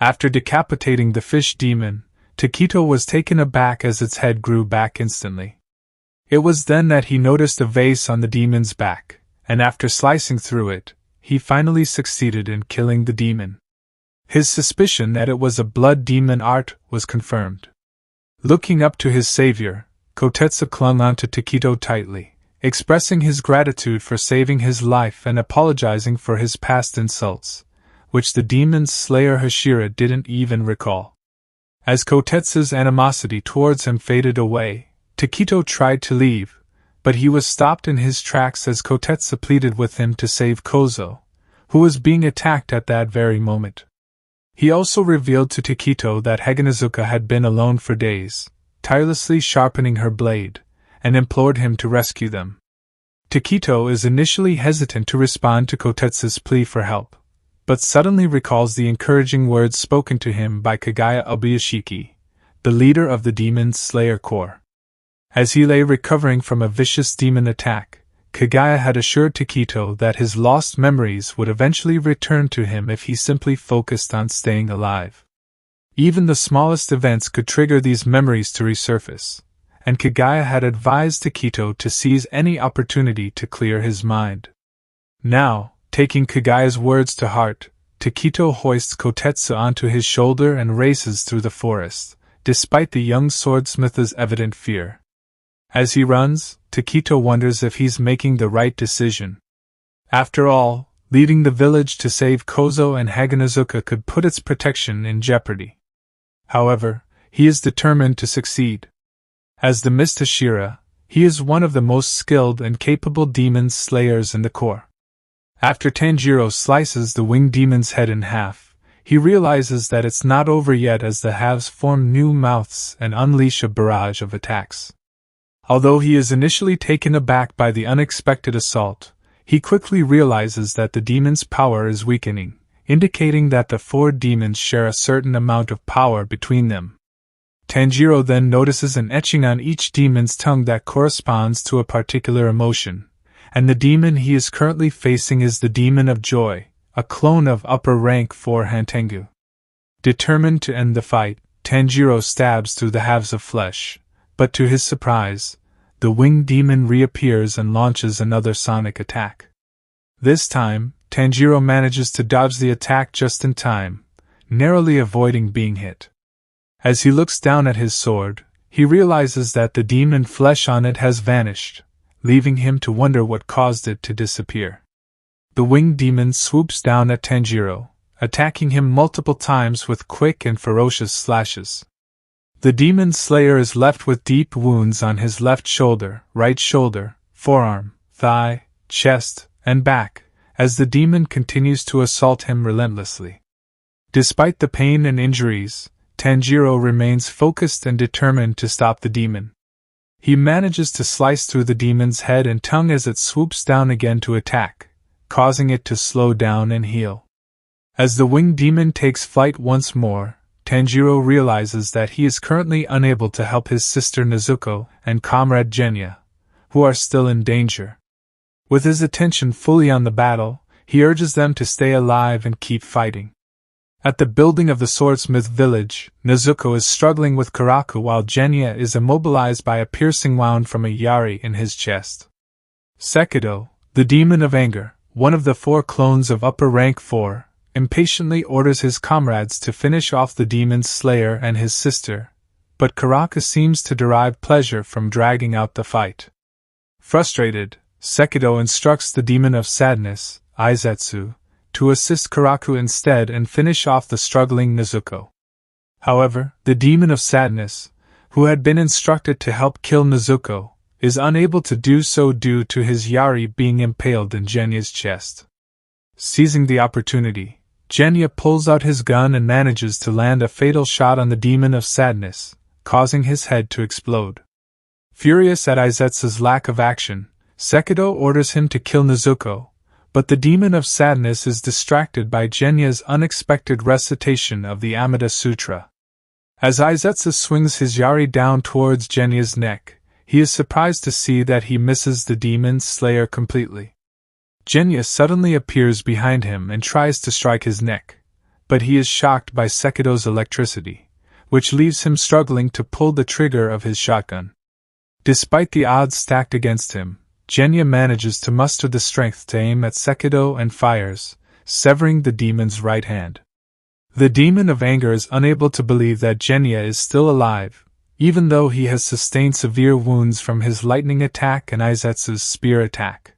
After decapitating the fish demon, Tokito was taken aback as its head grew back instantly. It was then that he noticed a vase on the demon's back, and after slicing through it, he finally succeeded in killing the demon. His suspicion that it was a blood demon art was confirmed. Looking up to his savior, Kotetsu clung onto Tokito tightly, expressing his gratitude for saving his life and apologizing for his past insults, which the demon's slayer Hashira didn't even recall. As Kotetsu's animosity towards him faded away, Tokito tried to leave, but he was stopped in his tracks as Kotetsu pleaded with him to save Kozo, who was being attacked at that very moment. He also revealed to Tokito that Nezuko had been alone for days, tirelessly sharpening her blade, and implored him to rescue them. Tokito is initially hesitant to respond to Kotetsu's plea for help, but suddenly recalls the encouraging words spoken to him by Kagaya Obuyashiki, the leader of the Demon's Slayer Corps. As he lay recovering from a vicious demon attack, Kagaya had assured Tokito that his lost memories would eventually return to him if he simply focused on staying alive. Even the smallest events could trigger these memories to resurface, and Kagaya had advised Tokito to seize any opportunity to clear his mind. Now, taking Kagaya's words to heart, Tokito hoists Kotetsu onto his shoulder and races through the forest, despite the young swordsmith's evident fear. As he runs, Tokito wonders if he's making the right decision. After all, leaving the village to save Kozo and Nezuko could put its protection in jeopardy. However, he is determined to succeed. As the Mist Hashira, he is one of the most skilled and capable demon slayers in the Corps. After Tanjiro slices the winged demon's head in half, he realizes that it's not over yet as the halves form new mouths and unleash a barrage of attacks. Although he is initially taken aback by the unexpected assault, he quickly realizes that the demon's power is weakening, indicating that the four demons share a certain amount of power between them. Tanjiro then notices an etching on each demon's tongue that corresponds to a particular emotion, and the demon he is currently facing is the Demon of Joy, a clone of upper rank 4 Hantengu. Determined to end the fight, Tanjiro stabs through the halves of flesh, but to his surprise, the winged demon reappears and launches another sonic attack. This time, Tanjiro manages to dodge the attack just in time, narrowly avoiding being hit. As he looks down at his sword, he realizes that the demon flesh on it has vanished, leaving him to wonder what caused it to disappear. The winged demon swoops down at Tanjiro, attacking him multiple times with quick and ferocious slashes. The demon slayer is left with deep wounds on his left shoulder, right shoulder, forearm, thigh, chest, and back, as the demon continues to assault him relentlessly. Despite the pain and injuries, Tanjiro remains focused and determined to stop the demon. He manages to slice through the demon's head and tongue as it swoops down again to attack, causing it to slow down and heal. As the winged demon takes flight once more, Tanjiro realizes that he is currently unable to help his sister Nezuko and comrade Genya, who are still in danger. With his attention fully on the battle, he urges them to stay alive and keep fighting. At the building of the Swordsmith village, Nezuko is struggling with Karaku while Genya is immobilized by a piercing wound from a yari in his chest. Sekido, the demon of anger, one of the 4 clones of upper rank 4, impatiently orders his comrades to finish off the demon's slayer and his sister, but Karaku seems to derive pleasure from dragging out the fight. Frustrated, Sekido instructs the demon of sadness, Aizetsu, to assist Karaku instead and finish off the struggling Nezuko. However, the demon of sadness, who had been instructed to help kill Nezuko, is unable to do so due to his yari being impaled in Genya's chest. Seizing the opportunity, Genya pulls out his gun and manages to land a fatal shot on the demon of sadness, causing his head to explode. Furious at Aizetsu's lack of action, Sekido orders him to kill Nezuko, but the demon of sadness is distracted by Genya's unexpected recitation of the Amida Sutra. As Aizetsu swings his yari down towards Genya's neck, he is surprised to see that he misses the demon slayer completely. Genya suddenly appears behind him and tries to strike his neck, but he is shocked by Sekido's electricity, which leaves him struggling to pull the trigger of his shotgun. Despite the odds stacked against him, Genya manages to muster the strength to aim at Sekido and fires, severing the demon's right hand. The demon of anger is unable to believe that Genya is still alive, even though he has sustained severe wounds from his lightning attack and Izetsu's spear attack.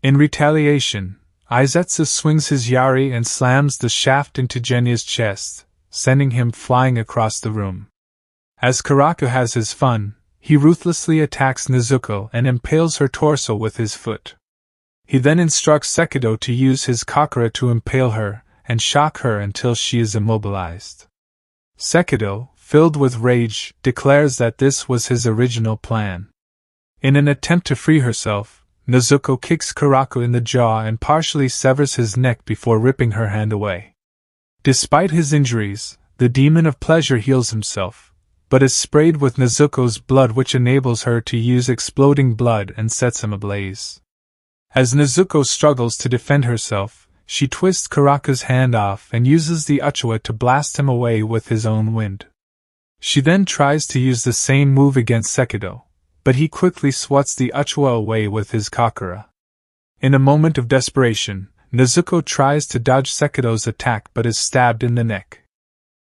In retaliation, Izetsu swings his yari and slams the shaft into Genya's chest, sending him flying across the room. As Karaku has his fun, he ruthlessly attacks Nezuko and impales her torso with his foot. He then instructs Sekido to use his kakura to impale her and shock her until she is immobilized. Sekido, filled with rage, declares that this was his original plan. In an attempt to free herself, Nezuko kicks Karaku in the jaw and partially severs his neck before ripping her hand away. Despite his injuries, the demon of pleasure heals himself, but is sprayed with Nezuko's blood, which enables her to use exploding blood and sets him ablaze. As Nezuko struggles to defend herself, she twists Karaku's hand off and uses the Uchiwa to blast him away with his own wind. She then tries to use the same move against Sekido, but he quickly swats the Uchiwa away with his kakura. In a moment of desperation, Nezuko tries to dodge Sekido's attack but is stabbed in the neck.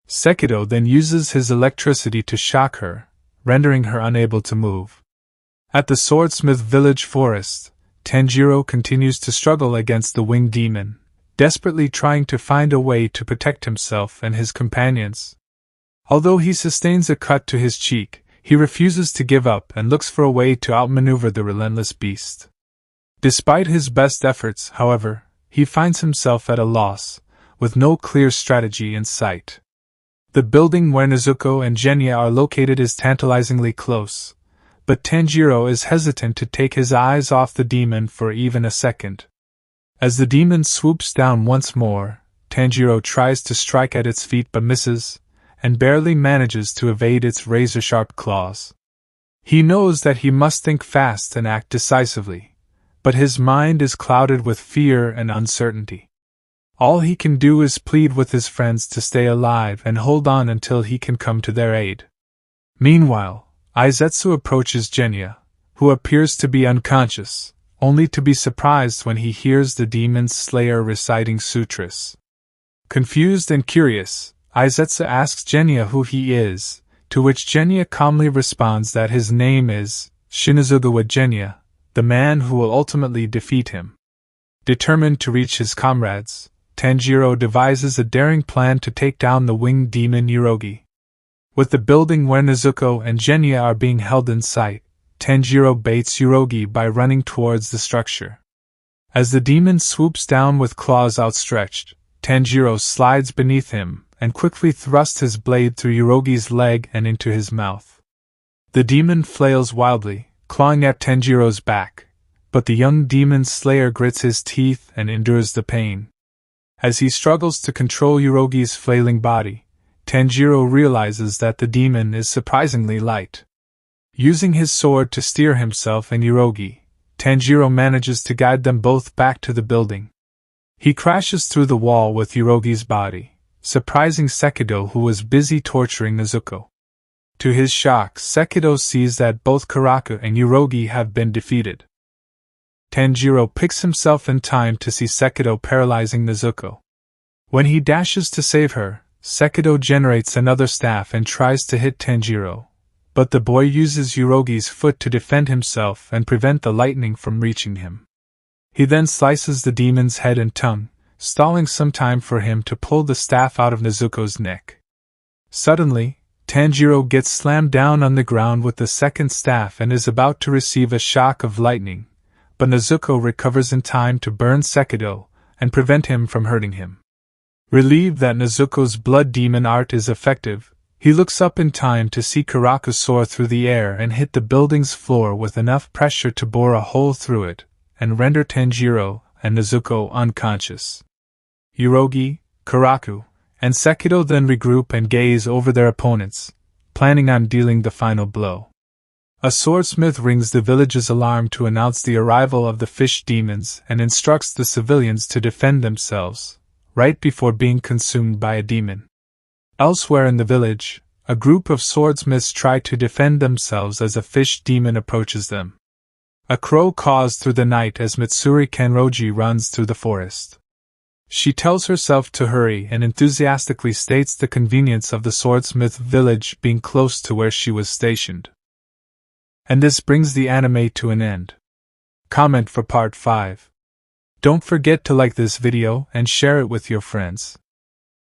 Sekido then uses his electricity to shock her, rendering her unable to move. At the Swordsmith village forest, Tanjiro continues to struggle against the winged demon, desperately trying to find a way to protect himself and his companions. Although he sustains a cut to his cheek, he refuses to give up and looks for a way to outmaneuver the relentless beast. Despite his best efforts, however, he finds himself at a loss, with no clear strategy in sight. The building where Nezuko and Genya are located is tantalizingly close, but Tanjiro is hesitant to take his eyes off the demon for even a second. As the demon swoops down once more, Tanjiro tries to strike at its feet but misses, and barely manages to evade its razor-sharp claws. He knows that he must think fast and act decisively, but his mind is clouded with fear and uncertainty. All he can do is plead with his friends to stay alive and hold on until he can come to their aid. Meanwhile, Izetsu approaches Genya, who appears to be unconscious, only to be surprised when he hears the demon's slayer reciting sutras. Confused and curious, Izetsu asks Genya who he is, to which Genya calmly responds that his name is Shinazugawa Genya, the man who will ultimately defeat him. Determined to reach his comrades, Tanjiro devises a daring plan to take down the winged demon Yurogi. With the building where Nezuko and Genya are being held in sight, Tanjiro baits Yurogi by running towards the structure. As the demon swoops down with claws outstretched, Tanjiro slides beneath him and quickly thrusts his blade through Yurogi's leg and into his mouth. The demon flails wildly, clawing at Tanjiro's back, but the young demon slayer grits his teeth and endures the pain. As he struggles to control Yurogi's flailing body, Tanjiro realizes that the demon is surprisingly light. Using his sword to steer himself and Yurogi, Tanjiro manages to guide them both back to the building. He crashes through the wall with Yurogi's body, surprising Sekido, who was busy torturing Nezuko. To his shock, Sekido sees that both Karaku and Yurogi have been defeated. Tanjiro picks himself in time to see Sekido paralyzing Nezuko. When he dashes to save her, Sekido generates another staff and tries to hit Tanjiro, but the boy uses Yurogi's foot to defend himself and prevent the lightning from reaching him. He then slices the demon's head and tongue, stalling some time for him to pull the staff out of Nezuko's neck. Suddenly, Tanjiro gets slammed down on the ground with the second staff and is about to receive a shock of lightning, but Nezuko recovers in time to burn Sekido and prevent him from hurting him. Relieved that Nezuko's blood demon art is effective, he looks up in time to see Karaku soar through the air and hit the building's floor with enough pressure to bore a hole through it and render Tanjiro and Nezuko unconscious. Yurogi, Karaku, and Sekido then regroup and gaze over their opponents, planning on dealing the final blow. A swordsmith rings the village's alarm to announce the arrival of the fish demons and instructs the civilians to defend themselves, right before being consumed by a demon. Elsewhere in the village, a group of swordsmiths try to defend themselves as a fish demon approaches them. A crow caws through the night as Mitsuri Kanroji runs through the forest. She tells herself to hurry and enthusiastically states the convenience of the swordsmith village being close to where she was stationed. And this brings the anime to an end. Comment for part 5. Don't forget to like this video and share it with your friends.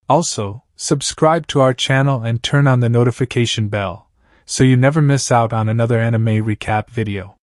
Also, subscribe to our channel and turn on the notification bell, so you never miss out on another anime recap video.